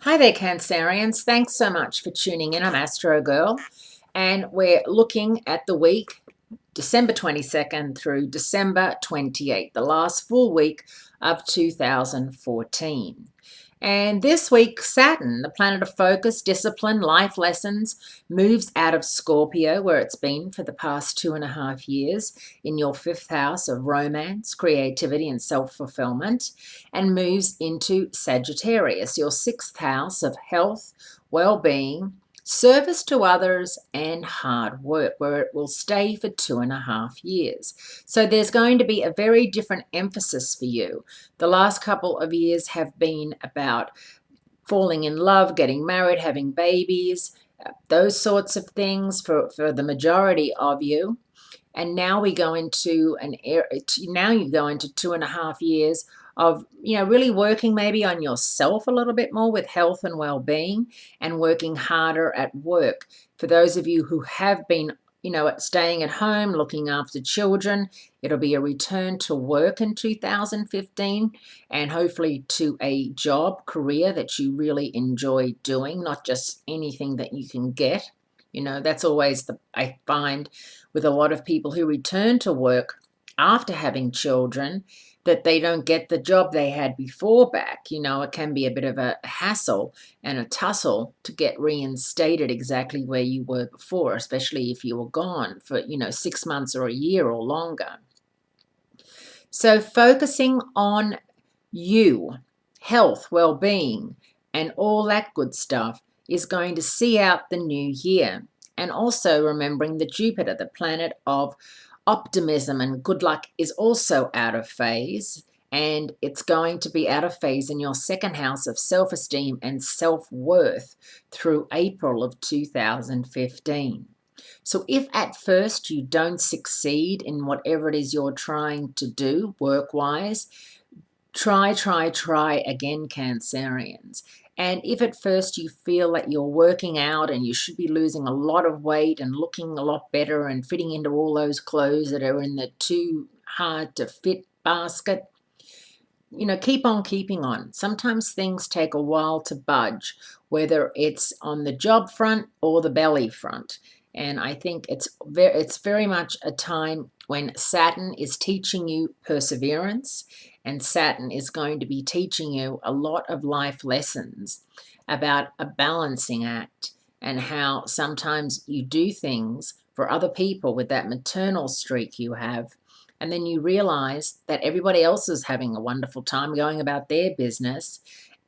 Hi there, Cancerians. Thanks so much for tuning in. I'm Astrogirl, and we're looking at the week December 22nd through December 28th, the last full week of 2014. And this week, Saturn, the planet of focus, discipline, life lessons, moves out of Scorpio, where it's been for the past 2.5 years, in your fifth house of romance, creativity, and self fulfillment, and moves into Sagittarius, your sixth house of health, well being, service to others, and hard work, where it will stay for 2.5 years. So there's going to be a very different emphasis for you. The last couple of years have been about falling in love, getting married, having babies, those sorts of things for the majority of you. And now we go into now you go into 2.5 years of really working maybe on yourself a little bit more with health and well-being, and working harder at work. For those of you who have been staying at home looking after children, it'll be a return to work in 2015, and hopefully to a job career that you really enjoy doing, not just anything that you can get. That's always I find with a lot of people who return to work after having children, that they don't get the job they had before back. It can be a bit of a hassle and a tussle to get reinstated exactly where you were before, especially if you were gone for, 6 months or a year or longer. So focusing on you, health, well-being, and all that good stuff is going to see out the new year. And also remembering that Jupiter, the planet of optimism and good luck, is also out of phase, and it's going to be out of phase in your second house of self-esteem and self-worth through April of 2015. So if at first you don't succeed in whatever it is you're trying to do work-wise, try again, Cancerians. And if at first you feel that you're working out and you should be losing a lot of weight and looking a lot better and fitting into all those clothes that are in the too hard to fit basket, keep on keeping on. Sometimes things take a while to budge, whether it's on the job front or the belly front. And I think it's very much a time when Saturn is teaching you perseverance, and Saturn is going to be teaching you a lot of life lessons about a balancing act, and how sometimes you do things for other people with that maternal streak you have, and then you realize that everybody else is having a wonderful time going about their business,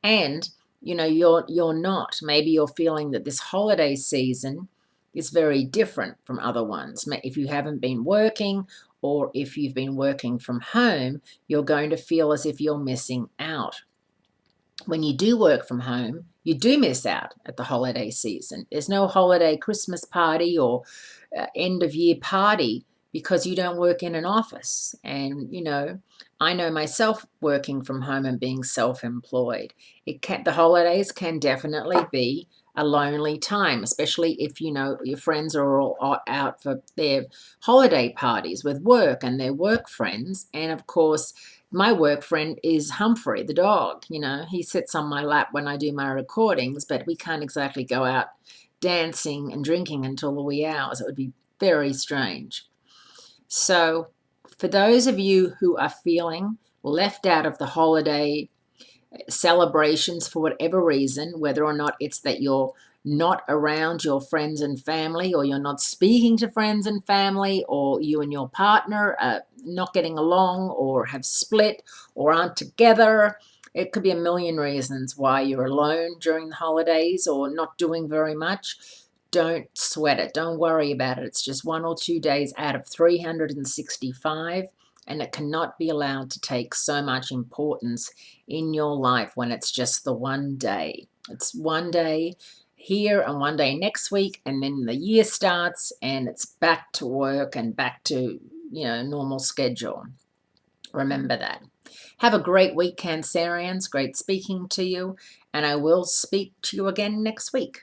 and you're not. Maybe you're feeling that this holiday season is very different from other ones. If you haven't been working, or if you've been working from home, you're going to feel as if you're missing out. When you do work from home, you do miss out at the holiday season. There's no holiday Christmas party or end of year party because you don't work in an office. And, I know myself working from home and being self-employed. The holidays can definitely be a lonely time, especially if your friends are all out for their holiday parties with work and their work friends. And of course, my work friend is Humphrey, the dog. He sits on my lap when I do my recordings, but we can't exactly go out dancing and drinking until the wee hours. It would be very strange. So for those of you who are feeling left out of the holiday celebrations for whatever reason, whether or not it's that you're not around your friends and family, or you're not speaking to friends and family, or you and your partner are not getting along, or have split, or aren't together. It could be a million reasons why you're alone during the holidays or not doing very much. Don't sweat it. Don't worry about it. It's just 1 or 2 days out of 365. And it cannot be allowed to take so much importance in your life when it's just the one day. It's one day here and one day next week, and then the year starts and it's back to work and back to, normal schedule. Remember that. Have a great week, Cancerians. Great speaking to you, and I will speak to you again next week.